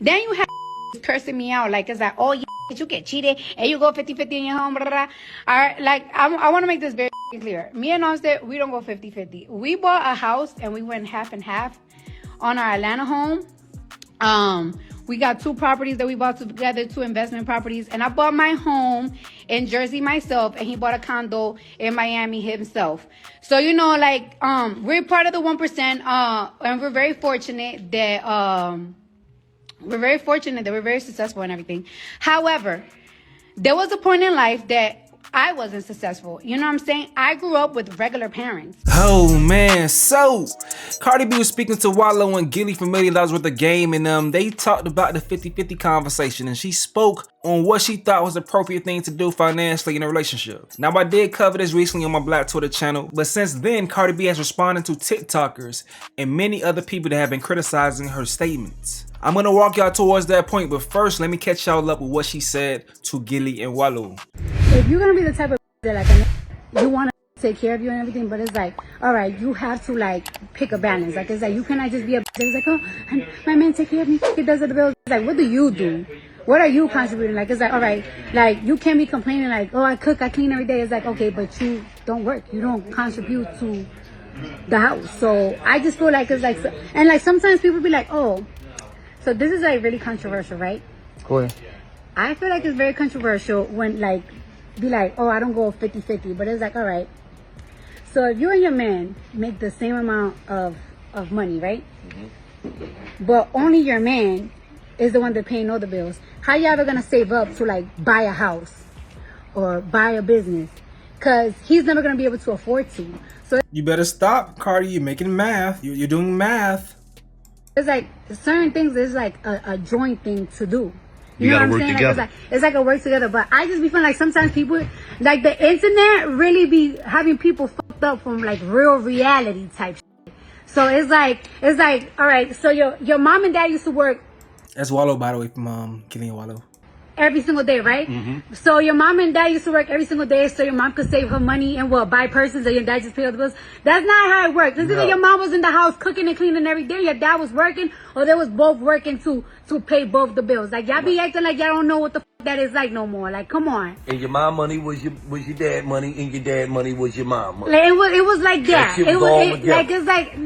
Then you have cursing me out like it's like, oh yeah, you get cheated and you go 50-50 in your home, blah, blah, blah. All right, like I want to make this very clear. Me and Offset, we don't go 50-50. We bought a house and we went half and half on our Atlanta home. We got 2 properties that we bought together, 2 investment properties, and I bought my home in Jersey myself, and he bought a condo in Miami himself. So like we're part of the 1%, and we're very fortunate that we're very successful and everything. However, there was a point in life that I wasn't successful. You know what I'm saying? I grew up with regular parents. Oh man, so Cardi B was speaking to Wallow and Gilly from $1 Million Worth of Game, and they talked about the 50-50 conversation, and she spoke on what she thought was the appropriate thing to do financially in a relationship. Now, I did cover this recently on my Black Twitter channel, but since then, Cardi B has responded to TikTokers and many other people that have been criticizing her statements. I'm gonna walk y'all towards that point, but first, let me catch y'all up with what she said to Gilly and Wallow. If you're gonna be the type of that like you want to take care of you and everything, but it's like, all right, you have to like pick a balance. Like it's like you cannot just be a. It's like, oh, my man take care of me. He does the bills. It's like, what do you do? What are you contributing? Like it's like, all right, like you can't be complaining like, oh, I cook, I clean every day. It's like, okay, but you don't work. You don't contribute to the house. So I just feel like it's like, and like sometimes people be like, oh. So this is like really controversial, right? Cool. I feel like it's very controversial when like be like, oh, I don't go 50-50, but it's like, all right. So if you and your man make the same amount of money, right? Mm-hmm. But only your man is the one that paying all the bills. How you ever gonna save up to like buy a house or buy a business? Cause he's never gonna be able to afford to. So you better stop, Cardi. You're making math. You're doing math. It's like certain things is like a joint thing to do. You know what I'm saying? Like, it's like a work together. But I just be feeling like sometimes people, like the internet really be having people fucked up from like real reality type shit. So it's like, all right, so your mom and dad used to work. That's Wallow, by the way, from Gilly and Wallow. Every single day, right? Mm-hmm. So your mom and dad used to work every single day so your mom could save her money and buy persons and your dad just pay all the bills. That's not how it works. It's either your mom was in the house cooking and cleaning every day, your dad was working, or they was both working to pay both the bills. Like y'all be acting like y'all don't know what the that is like no more. Like come on. And your mom money was your dad money, and your dad money was your mom money. Like, it was like that. Like it's like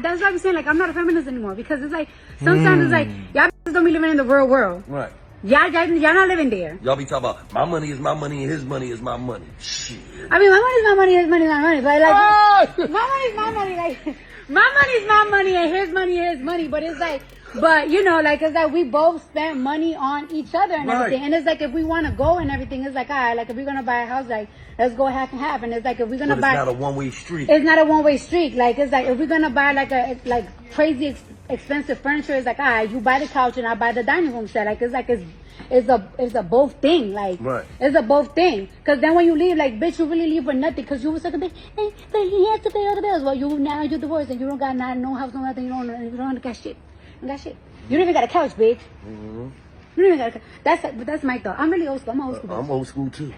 that's what I'm saying. Like I'm not a feminist anymore because it's like sometimes it's like y'all don't be living in the real world. Right. Y'all not living there. Y'all be talking about my money is my money and his money is my money. Shit. I mean, my money is my money, his money is my money. But like, my money is my money. Like, my money is my money and his money is his money. But it's like, like it's like we both spent money on each other and everything. And it's like if we want to go and everything, it's like all right, like if we're gonna buy a house, like let's go half and half. And it's like if we're gonna buy, it's not a one-way street. It's not a one-way street. Like it's like if we're gonna buy like crazy expensive furniture, it's like all right, you buy the couch and I buy the dining room set. Like it's a both thing. Like it's a both thing. Cause then when you leave, like bitch, you really leave for nothing. Cause you was like, hey, but he has to pay all the bills. Well, you're divorced and you don't got no house, no nothing. You don't got shit. You got shit. You don't even got a couch, bitch. Mm-hmm. You don't even got a couch. That's my thought. I'm really old school. I'm old school. I'm old school too.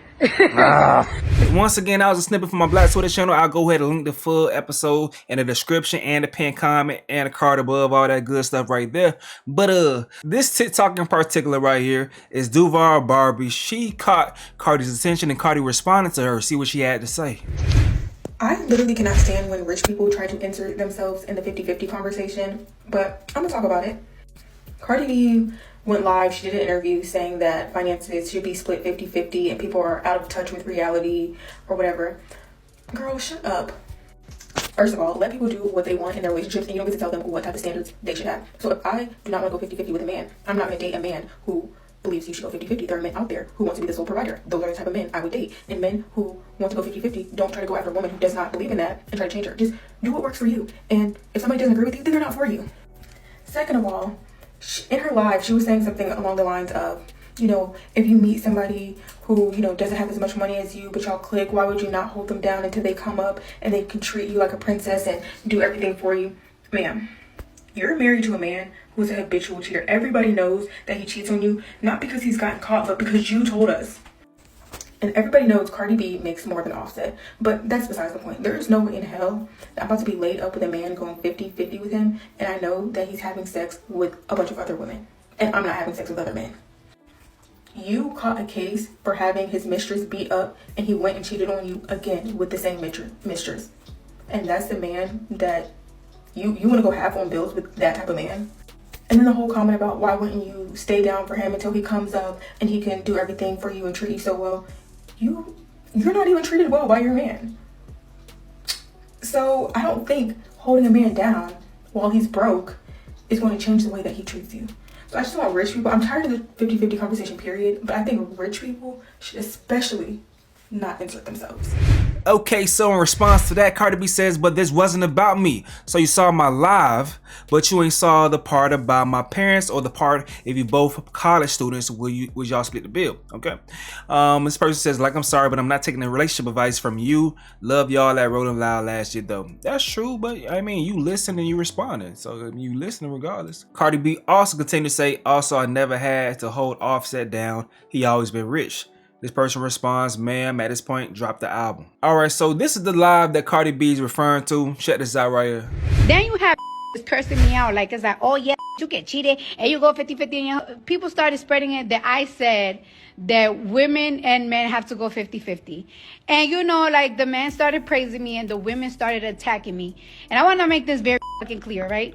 Once again, that was a snippet from my Black Twitter channel. I'll go ahead and link the full episode in the description and the pinned comment and the card above, all that good stuff right there. But this TikTok in particular right here is Duval Barbie. She caught Cardi's attention and Cardi responded to her. See what she had to say. I literally cannot stand when rich people try to insert themselves in the 50-50 conversation, but I'm gonna talk about it. Cardi B went live, she did an interview saying that finances should be split 50-50 and people are out of touch with reality or whatever. Girl, shut up. First of all, let people do what they want in their relationships and you don't get to tell them what type of standards they should have. So if I do not want to go 50-50 with a man, I'm not going to date a man who believes you should go 50-50. There are men out there who want to be the sole provider. Those are the type of men I would date. And men who want to go 50-50 don't try to go after a woman who does not believe in that and try to change her. Just do what works for you. And if somebody doesn't agree with you, then they're not for you. Second of all, in her live, she was saying something along the lines of, if you meet somebody who, doesn't have as much money as you, but y'all click, why would you not hold them down until they come up and they can treat you like a princess and do everything for you? Ma'am, you're married to a man who's a habitual cheater. Everybody knows that he cheats on you, not because he's gotten caught, but because you told us. And everybody knows Cardi B makes more than Offset. But that's besides the point. There is no way in hell that I'm about to be laid up with a man going 50-50 with him, and I know that he's having sex with a bunch of other women. and I'm not having sex with other men. You caught a case for having his mistress beat up, and he went and cheated on you again with the same mistress. And that's the man that you want to go half on bills with that type of man? And then the whole comment about why wouldn't you stay down for him until he comes up and he can do everything for you and treat you so well. You're not even treated well by your man. So I don't think holding a man down while he's broke is going to change the way that he treats you. So I just want rich people. I'm tired of the 50-50 conversation, period. But I think rich people should especially not insert themselves. Okay, so in response to that, Cardi B says, but this wasn't about me. So you saw my live, but you ain't saw the part about my parents or the part if you both college students, would y'all split the bill? Okay. This person says, like, I'm sorry, but I'm not taking the relationship advice from you. Love y'all at Rolling Loud last year, though. That's true, but I mean, you listen and you responded. So you listening regardless. Cardi B also continued to say, also, I never had to hold Offset down. He always been rich. This person responds, ma'am, at this point, drop the album. All right, so this is the live that Cardi B is referring to. Check this out right here. Then you have cursing me out like it's like, oh yeah, you get cheated and you go 50-50. And people started spreading it that I said that women and men have to go 50-50. And you know, like the men started praising me and the women started attacking me. And I want to make this very fucking clear, right?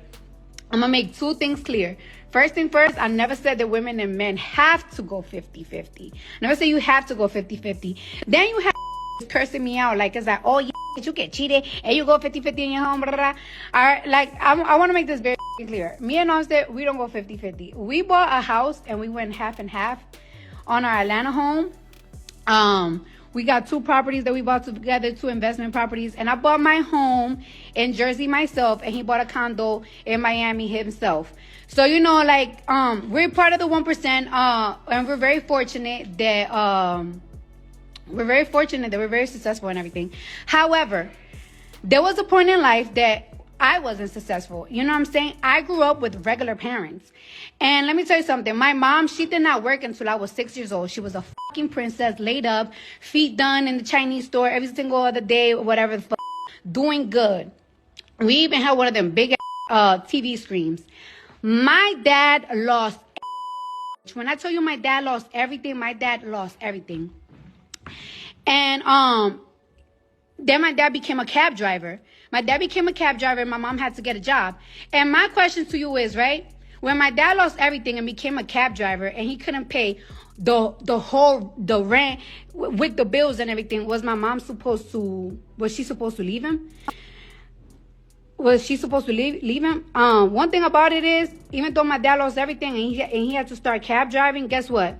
I'm going to make two things clear. First thing first, I never said that women and men have to go 50-50. I never said you have to go 50-50. Then you have cursing me out like it's like, oh yeah, you get cheated and you go 50-50 in your home, blah, blah, blah. All right, like I want to make this very clear. Me and Offset, we don't go 50-50. We bought a house and we went half and half on our Atlanta home. We got 2 properties that we bought together, 2 investment properties. And I bought my home in Jersey myself, and he bought a condo in Miami himself. So, you know, like, we're part of the 1%, and we're very fortunate that, we're very successful and everything. However, there was a point in life that I wasn't successful. You know what I'm saying? I grew up with regular parents. And let me tell you something. My mom, she did not work until I was 6 years old. She was a fucking princess, laid up, feet done in the Chinese store every single other day, whatever the fuck, doing good. We even had one of them big TV screens. My dad lost. When I tell you my dad lost everything, my dad lost everything. And then my dad became a cab driver. My dad became a cab driver and my mom had to get a job. And my question to you is, right? When my dad lost everything and became a cab driver and he couldn't pay the rent with the bills and everything, was she supposed to leave him? Was she supposed to leave him? One thing about it is, even though my dad lost everything and he had to start cab driving, guess what?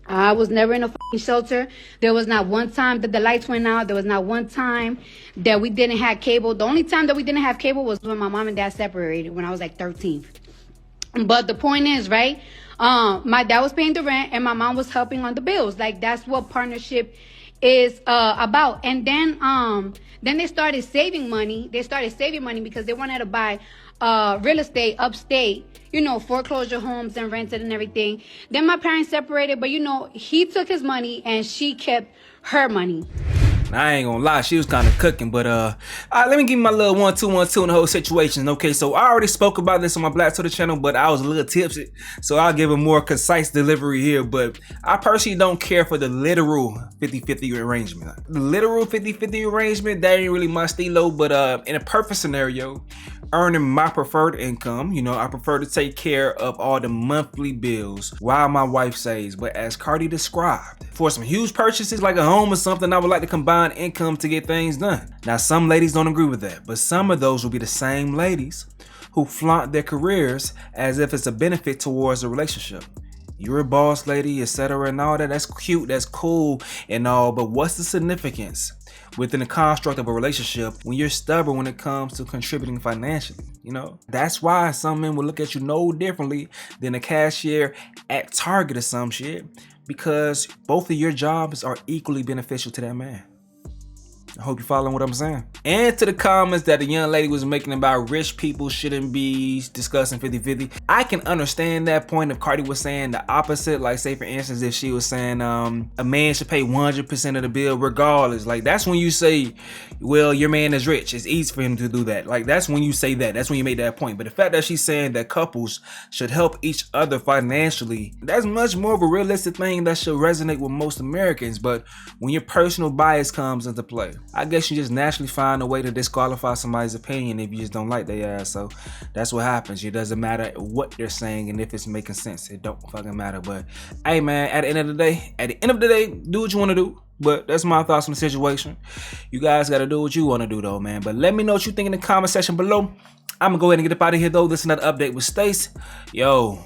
I was never in a fucking shelter. There was not one time that the lights went out. There was not one time that we didn't have cable. The only time that we didn't have cable was when my mom and dad separated when I was like 13. But the point is, right? My dad was paying the rent and my mom was helping on the bills. Like, that's what partnership is about. And then they started saving money. They started saving money because they wanted to buy real estate upstate, you know, foreclosure homes and rented and everything. Then my parents separated, but you know, he took his money and she kept her money. I ain't gonna lie, she was kind of cooking, but all right, let me give you my little 1-2-1-2 in the whole situation. Okay, so I already spoke about this on my Black Twitter channel, but I was a little tipsy, so I'll give a more concise delivery here. But I personally don't care for the literal 50-50 arrangement. The literal 50-50 arrangement, that ain't really my stilo, but in a perfect scenario, earning my preferred income, you know, I prefer to take care of all the monthly bills while my wife saves. But as Cardi described, for some huge purchases like a home or something, I would like to combine income to get things done. Now, some ladies don't agree with that, but some of those will be the same ladies who flaunt their careers as if it's a benefit towards a relationship. You're a boss lady, etc. and all that. That's cute, that's cool and all, but what's the significance within the construct of a relationship when you're stubborn when it comes to contributing financially? You know, that's why some men will look at you no differently than a cashier at Target or some shit, because both of your jobs are equally beneficial to that man. I hope you're following what I'm saying. And to the comments that the young lady was making about rich people shouldn't be discussing 50-50. I can understand that point if Cardi was saying the opposite. Like, say for instance, if she was saying a man should pay 100% of the bill regardless. Like, that's when you say, well, your man is rich. It's easy for him to do that. Like, that's when you say that. That's when you make that point. But the fact that she's saying that couples should help each other financially, that's much more of a realistic thing that should resonate with most Americans. But when your personal bias comes into play, I guess you just naturally find a way to disqualify somebody's opinion if you just don't like their ass. So that's what happens. It doesn't matter what they're saying and if it's making sense. It don't fucking matter. But hey man, at the end of the day, do what you want to do. But that's my thoughts on the situation. You guys got to do what you want to do though, man. But let me know what you think in the comment section below. I'm gonna go ahead and get up out of here though. This is another update with Stace. Yo.